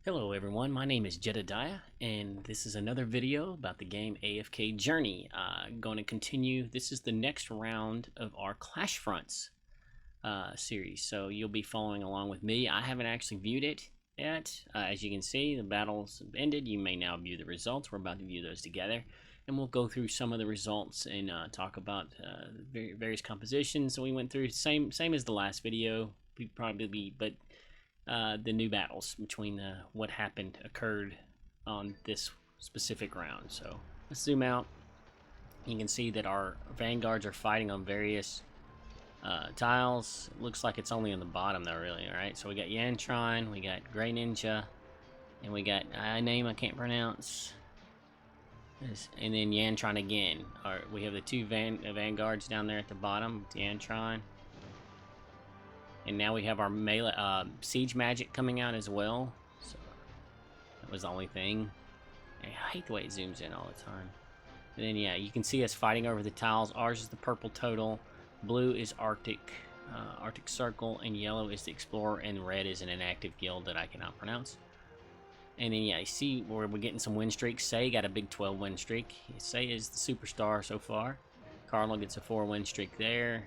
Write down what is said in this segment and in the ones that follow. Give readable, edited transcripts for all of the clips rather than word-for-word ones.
Hello everyone, my name is Jedediah, and this is another video about the game AFK Journey. Going to continue, this is the next round of our Clashfronts series, so you'll be following along with me. I haven't actually viewed it yet. As you can see, the battles have ended. You may now view the results. We're about to view those together, and we'll go through some of the results and talk about various compositions that we went through. Same as the last video, but the new battles between what occurred on this specific round. So let's zoom out. You can see that our vanguards are fighting on various tiles. It looks like it's only on the bottom though, really. All right, so we got Yantron, we got Grey Ninja, and we got a name I can't pronounce. And then Yantron again. We have the two vanguards down there at the bottom, Yantron. And now we have our melee, siege magic coming out as well. So that was the only thing. I hate the way it zooms in all the time. And then yeah, you can see us fighting over the tiles. Ours is the purple total, blue is Arctic Circle, and yellow is the Explorer, and red is an inactive guild that I cannot pronounce. And then yeah, you see where we're getting some win streaks. Say got a big 12 win streak. Say is the superstar so far. Carlo gets a 4 win streak there.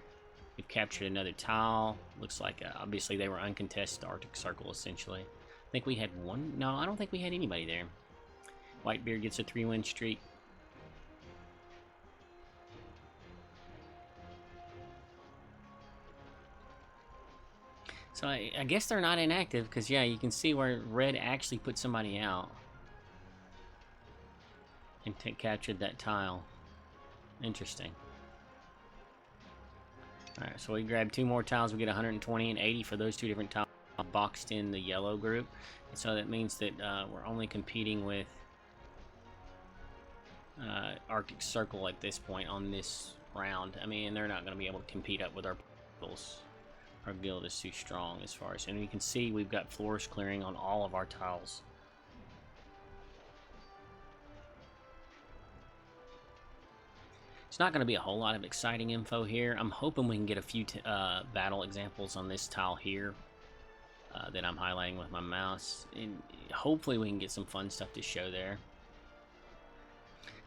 We've captured another tile. Looks like obviously they were uncontested Arctic Circle essentially. I think we had one. No, I don't think we had anybody there. Whitebeard gets a 3 win streak. So I guess they're not inactive because yeah, you can see where red actually put somebody out and captured that tile. Interesting. Alright, so we grab 2 more tiles. We get 120 and 80 for those 2 different tiles boxed in the yellow group. And so that means that we're only competing with Arctic Circle at this point on this round. I mean, they're not going to be able to compete up with our guilds. Our guild is too strong as far as... And you can see we've got floors clearing on all of our tiles. It's not going to be a whole lot of exciting info here. I'm hoping we can get a few battle examples on this tile here that I'm highlighting with my mouse. And hopefully we can get some fun stuff to show there.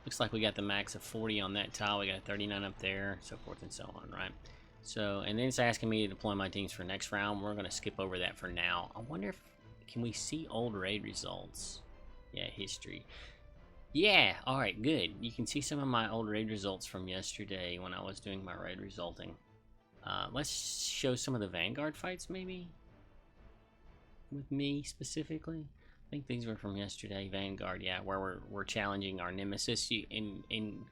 Looks like we got the max of 40 on that tile. We got 39 up there, so forth and so on, right? So, and then it's asking me to deploy my teams for next round. We're going to skip over that for now. I wonder if, can we see old raid results? Yeah, history. Yeah, alright, good. You can see some of my old raid results from yesterday when I was doing my raid resulting. Let's show some of the Vanguard fights, maybe? With me, specifically? I think these were from yesterday. Vanguard, yeah, where we're challenging our Nemesis. In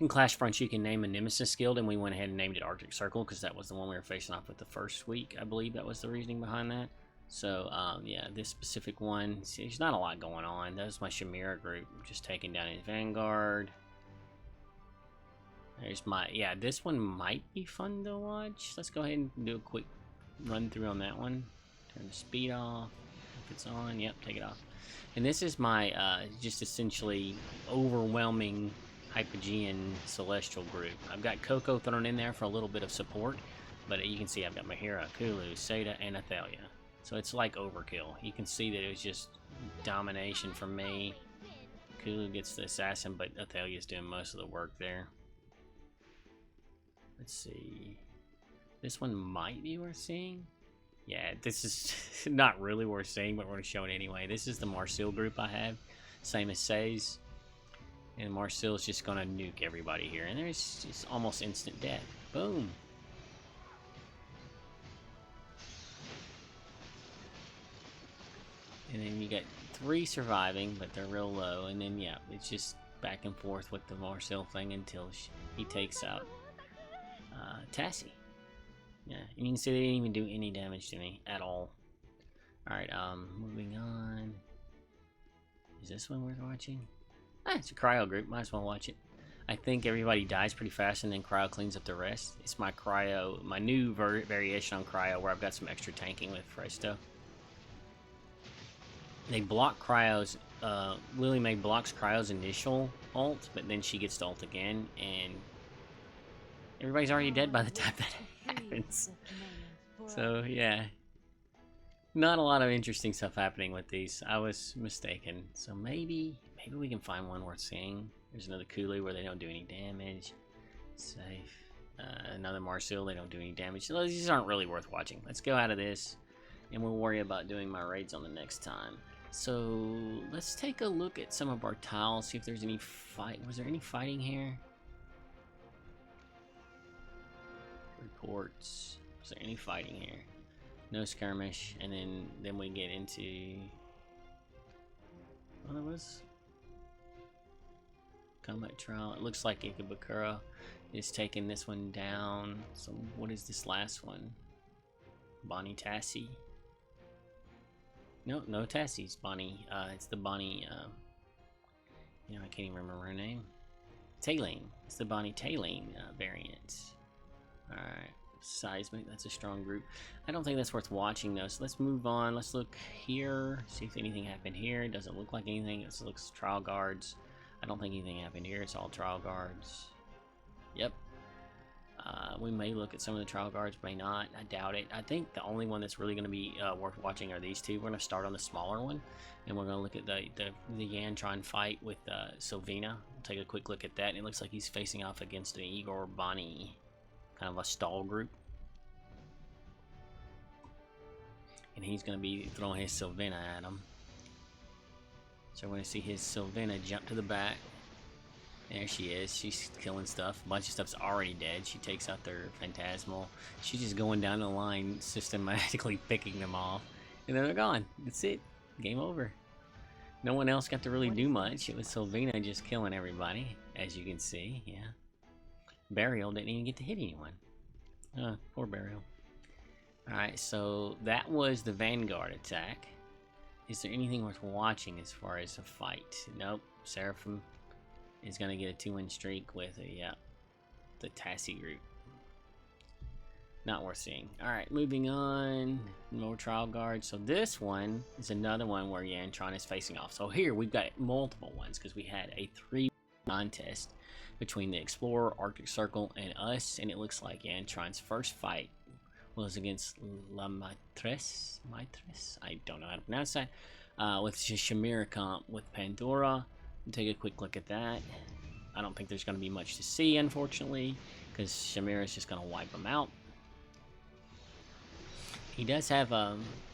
Clashfronts, you can name a Nemesis guild, and we went ahead and named it Arctic Circle, because that was the one we were facing off with the first week. I believe that was the reasoning behind that. So, yeah, this specific one, see, there's not a lot going on. That was my Chimera group, just taking down his Vanguard. There's my, yeah, this one might be fun to watch. Let's go ahead and do a quick run through on that one. Turn the speed off, if it's on, yep, take it off. And this is my, just essentially overwhelming Hypogean Celestial group. I've got Coco thrown in there for a little bit of support, but you can see I've got Mahira, Kulu, Seda, and Athalia. So it's like overkill. You can see that it was just domination from me. Kulu gets the assassin, but Athalia's doing most of the work there. Let's see. This one might be worth seeing. Yeah, this is not really worth seeing, but we're going to show it anyway. This is the Marcel group I have. Same as Say's. And Marcel's just going to nuke everybody here. And there's just almost instant death. Boom. And then you get 3 surviving, but they're real low. And then, yeah, it's just back and forth with the Marcel thing until he takes out Tassie. Yeah, and you can see they didn't even do any damage to me at all. Alright, moving on. Is this one worth watching? Ah, it's a cryo group. Might as well watch it. I think everybody dies pretty fast and then cryo cleans up the rest. It's my cryo, my new variation on cryo where I've got some extra tanking with fresh stuff. They block Cryo's, Lily May blocks Cryo's initial ult, but then she gets to ult again, and everybody's already dead by the time that happens. So, yeah. Not a lot of interesting stuff happening with these. I was mistaken. So maybe we can find one worth seeing. There's another Kulu where they don't do any damage. Safe. Another Marsil, they don't do any damage. So these aren't really worth watching. Let's go out of this, and we'll worry about doing my raids on the next time. So let's take a look at some of our tiles, see if there's any fight. Was there any fighting here? Reports. Was there any fighting here? No skirmish, and then we get into. Well, there was combat trial. It looks like Ikebukuro is taking this one down. So what is this last one? Bonnie Tassie. No Tassie's Bonnie. It's the Bonnie. I can't even remember her name. Tailing. It's the Bonnie Tailing variant. All right. Seismic, that's a strong group. I don't think that's worth watching though, so let's move on. Let's look here, see if anything happened here. It doesn't look like anything. It looks trial guards. I don't think anything happened here. It's all trial guards. Yep. We may look at some of the trial guards, may not. I doubt it. I think the only one that's really going to be worth watching are these two. We're going to start on the smaller one, and we're going to look at the Yantron fight with Sylvina. We'll take a quick look at that. And it looks like he's facing off against an Igor Bonnie. Kind of a stall group. And he's going to be throwing his Sylvina at him. So we're going to see his Sylvina jump to the back. There she is. She's killing stuff. A bunch of stuff's already dead. She takes out their Phantasmal. She's just going down the line, systematically picking them off. And then they're gone. That's it. Game over. No one else got to really do much. It was Sylvina just killing everybody, as you can see. Yeah. Burial didn't even get to hit anyone. Poor Burial. Alright, so that was the Vanguard attack. Is there anything worth watching as far as a fight? Nope. Seraphim is going to get a 2-win streak with the Tassie group. Not worth seeing. Alright, moving on. More trial guards. So this one is another one where Yantron is facing off. So here we've got multiple ones because we had a 3 contest between the Explorer, Arctic Circle, and us, and it looks like Yantron's first fight was against La Maitresse. I don't know how to pronounce that. With Shamira comp with Pandora. We'll take a quick look at that. I don't think there's going to be much to see, unfortunately, because Shamira is just going to wipe them out. He does have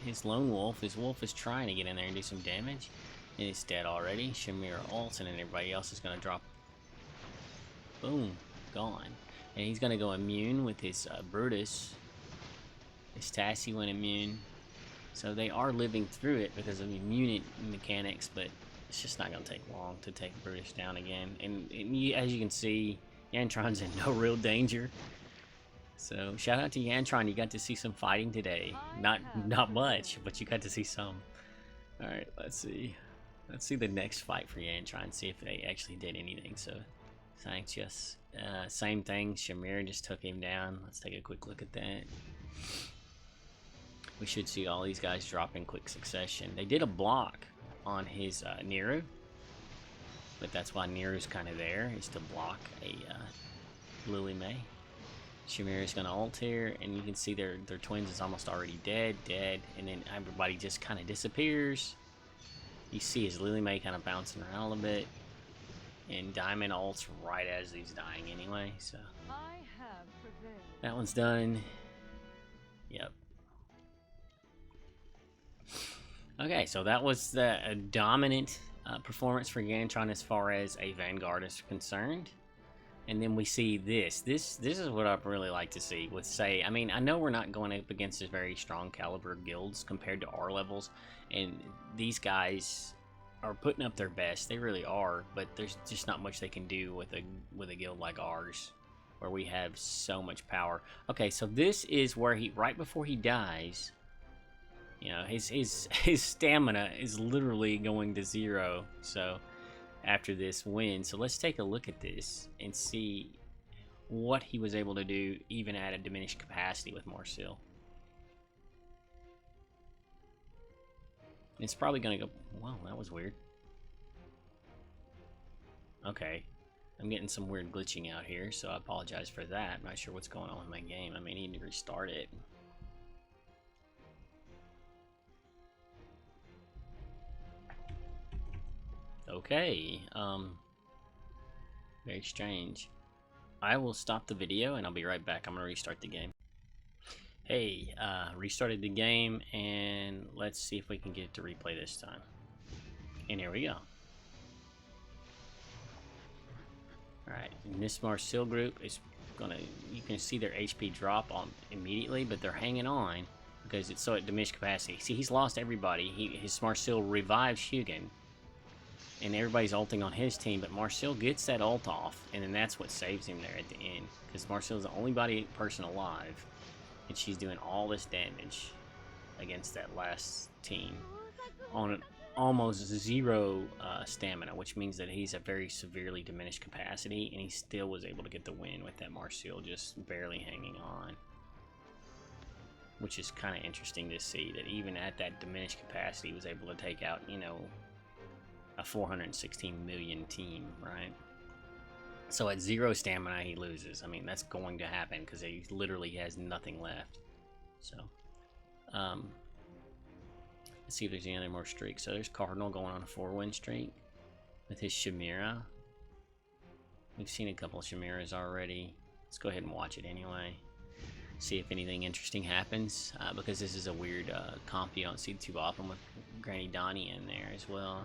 his lone wolf. His wolf is trying to get in there and do some damage, and it's dead already. Shamira ults, and everybody else is going to drop. Boom, gone. And he's going to go immune with his Brutus. His Tassie went immune. So they are living through it because of immune mechanics, but it's just not going to take long to take Brutus down again. And as you can see, Yantron's in no real danger. So shout out to Yantron, you got to see some fighting today. Not much, but you got to see some. Alright, let's see. Let's see the next fight for Yantron, see if they actually did anything. So thanks, yes. Same thing, Shamir just took him down. Let's take a quick look at that. We should see all these guys drop in quick succession. They did a block on his Niru, but that's why Niru's kind of there, is to block a Lily May. Shamir is going to ult here, and you can see their twins is almost already dead, and then everybody just kind of disappears. You see his Lily May kind of bouncing around a little bit, and Diamond ults right as he's dying anyway, so that one's done. Yep. Okay, so that was the dominant performance for Yantron as far as a Vanguard is concerned. And then we see this. This is what I'd really like to see with, say, I mean, I know we're not going up against the very strong caliber guilds compared to our levels, and these guys are putting up their best. They really are, but there's just not much they can do with a guild like ours, where we have so much power. Okay, so this is where he, right before he dies, you know, his stamina is literally going to 0. So after this win, so let's take a look at this and see what he was able to do even at a diminished capacity with Marsil. It's probably gonna go, wow, that was weird. Okay, I'm getting some weird glitching out here, so I apologize for that. I'm not sure what's going on with my game. I may need to restart it. Okay, very strange. I will stop the video and I'll be right back. I'm gonna restart the game. Hey, restarted the game, and let's see if we can get it to replay this time. And here we go. Alright, Miss Marcel group is gonna, you can see their HP drop on immediately, but they're hanging on because it's so at diminished capacity. See, he's lost everybody. His Marcel revives Hugin, and everybody's ulting on his team, but Marcel gets that ult off, and then that's what saves him there at the end, because Marcel's the only person alive, and she's doing all this damage against that last team on an almost zero stamina, which means that he's a very severely diminished capacity, and he still was able to get the win with that Marcel just barely hanging on, which is kind of interesting to see that even at that diminished capacity he was able to take out, you know, a 416 million team, right? So at zero stamina he loses. I mean, that's going to happen because he literally has nothing left. So let's see if there's any other more streaks. So there's Cardinal going on a 4-win streak with his Chimera. We've seen a couple of Chimeras already. Let's go ahead and watch it anyway. See if anything interesting happens, because this is a weird comp you don't see too often with Granny Donnie in there as well.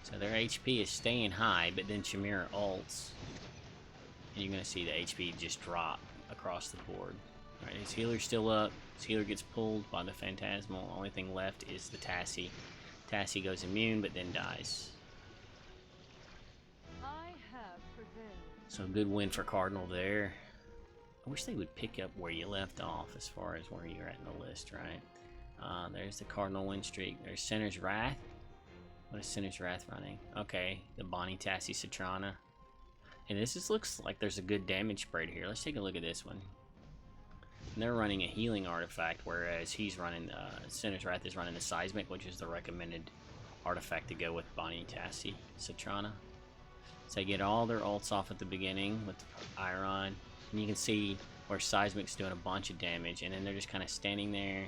So their HP is staying high, but then Chimera ults, and you're going to see the HP just drop across the board. Alright, his healer's still up. His healer gets pulled by the Phantasmal. Only thing left is the Tassie. Tassie goes immune, but then dies. So good win for Cardinal there. I wish they would pick up where you left off as far as where you're at in the list, right? There's the Cardinal win streak. There's Sinner's Wrath. What is Sinner's Wrath running? Okay, the Bonnie, Tassie, Citrana. And this just looks like there's a good damage spread here. Let's take a look at this one. And they're running a healing artifact, whereas he's running, Sinner's Wrath is running the Seismic, which is the recommended artifact to go with Bonnie, Tassie, Citrana. So they get all their ults off at the beginning with Iron, and you can see where Seismic's doing a bunch of damage, and then they're just kind of standing there.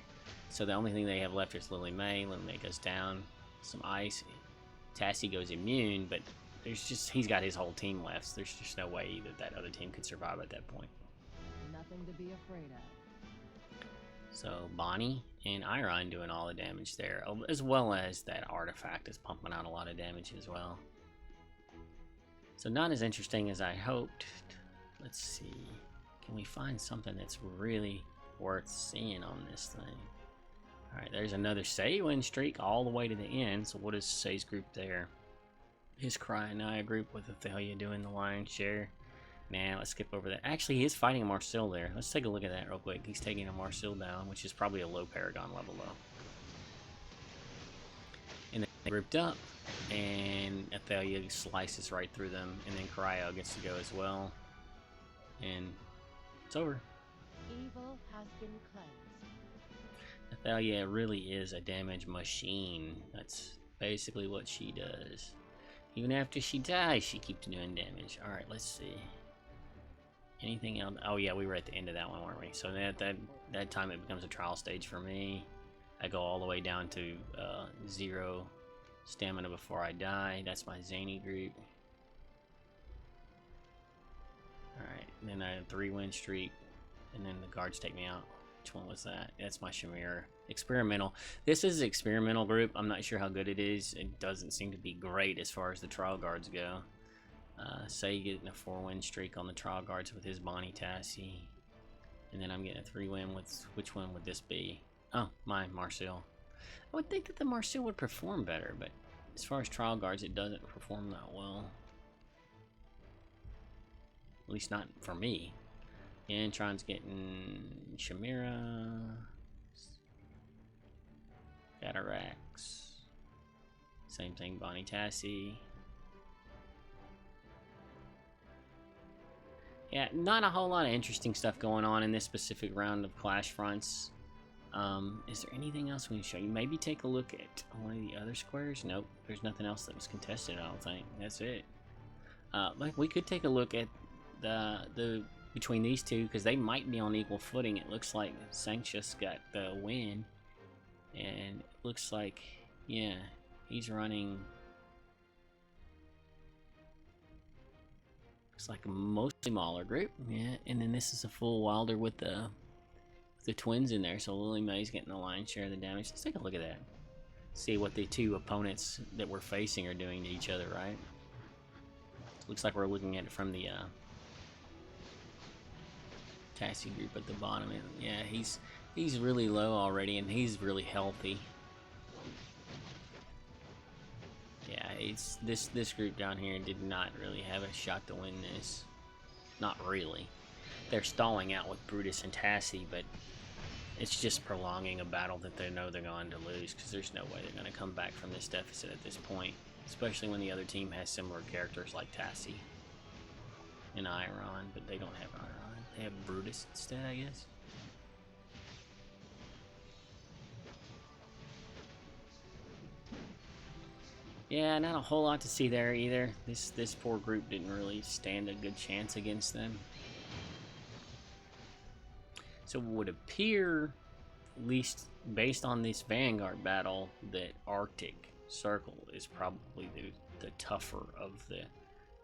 So the only thing they have left is Lily May. Lily May goes down, some ice. Tassie goes immune, but there's just, he's got his whole team left. So there's just no way that that other team could survive at that point. Nothing to be afraid of. So Bonnie and Iron doing all the damage there, as well as that artifact is pumping out a lot of damage as well. So not as interesting as I hoped. Let's see. Can we find something that's really worth seeing on this thing? Alright, there's another Say win streak all the way to the end. So what is Say's group there? His Cryanaya group with Athalia doing the lion's share. Nah, let's skip over that. Actually, he is fighting a Marcel there. Let's take a look at that real quick. He's taking a Marcel down, which is probably a low Paragon level though. And then they grouped up, and Athalia slices right through them, and then Cryo gets to go as well. And it's over. Evil has been cleansed. Athalia really is a damage machine. That's basically what she does. Even after she dies, she keeps doing damage. Alright, let's see. Anything else? Oh yeah, we were at the end of that one, weren't we? So that time it becomes a trial stage for me. I go all the way down to 0 stamina before I die. That's my Zany group. Alright, then I have 3-win streak, and then the guards take me out. Which one was that? That's my Chimera. Experimental. This is an experimental group. I'm not sure how good it is. It doesn't seem to be great as far as the trial guards go. Say getting a 4-win streak on the trial guards with his Bonnie Tassie. And then I'm getting a 3-win with, which one would this be? Oh, my Marcel. I would think that the Marcel would perform better, but as far as trial guards, it doesn't perform that well. At least not for me. And Tron's getting Chimera, Catarax, same thing, Bonnie Tassie. Yeah, not a whole lot of interesting stuff going on in this specific round of Clashfronts. Is there anything else we can show you? Maybe take a look at one of the other squares? Nope, there's nothing else that was contested, I don't think. That's it. Like we could take a look at the between these two, because they might be on equal footing. It looks like Sanctius got the win, and looks like, yeah, he's running. Looks like a mostly Mauler group, yeah. And then this is a full Wilder with the twins in there. So Lily May's getting the lion's share of the damage. Let's take a look at that. See what the two opponents that we're facing are doing to each other, right? Looks like we're looking at it from the Tassie group at the bottom. And yeah, he's really low already, and he's really healthy. Yeah, it's this group down here did not really have a shot to win this. Not really. They're stalling out with Brutus and Tassie, but it's just prolonging a battle that they know they're going to lose, because there's no way they're going to come back from this deficit at this point, especially when the other team has similar characters like Tassie and Iron, but they don't have Iron. They have Brutus instead, I guess. Yeah, not a whole lot to see there either. This poor group didn't really stand a good chance against them. So it would appear, at least based on this Vanguard battle, that Arctic Circle is probably the tougher of the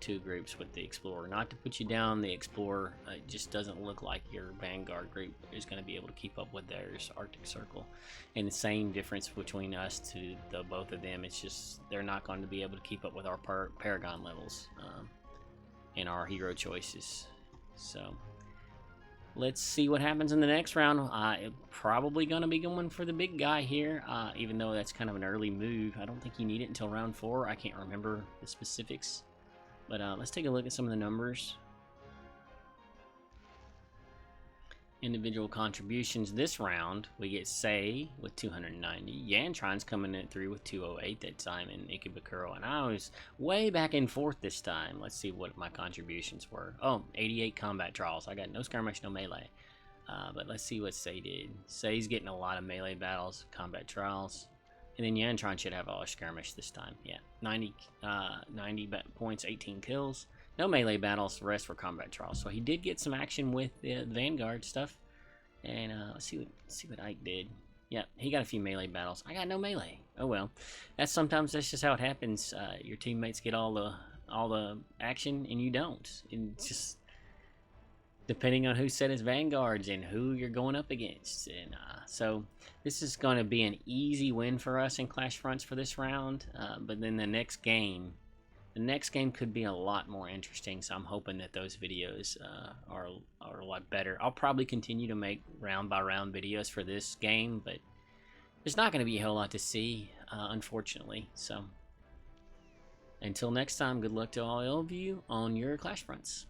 two groups with the Explorer. Not to put you down, the Explorer, it just doesn't look like your Vanguard group is going to be able to keep up with theirs, Arctic Circle. And the same difference between us to the both of them, it's just they're not going to be able to keep up with our Paragon levels and our hero choices. So let's see what happens in the next round. Probably going to be going for the big guy here, even though that's kind of an early move. I don't think you need it until round 4. I can't remember the specifics. But let's take a look at some of the numbers. Individual contributions this round. We get Say with 290. Yantron's coming in through with 208 that time, and Ikebukuro. And I was way back and forth this time. Let's see what my contributions were. Oh, 88 combat trials. I got no skirmish, no melee. But let's see what Say did. Say's getting a lot of melee battles, combat trials. And then Yantron should have all a skirmish this time. Yeah, 90 points, 18 kills. No melee battles, the rest were combat trials. So he did get some action with the Vanguard stuff. And let's see what Ike did. Yeah, he got a few melee battles. I got no melee. Oh well. That's just how it happens. Your teammates get all the action and you don't. And just depending on who set his Vanguards and who you're going up against. And so this is going to be an easy win for us in Clashfronts for this round. But then the next game could be a lot more interesting. So I'm hoping that those videos are a lot better. I'll probably continue to make round by round videos for this game, but there's not going to be a whole lot to see, unfortunately. So until next time, good luck to all of you on your Clashfronts.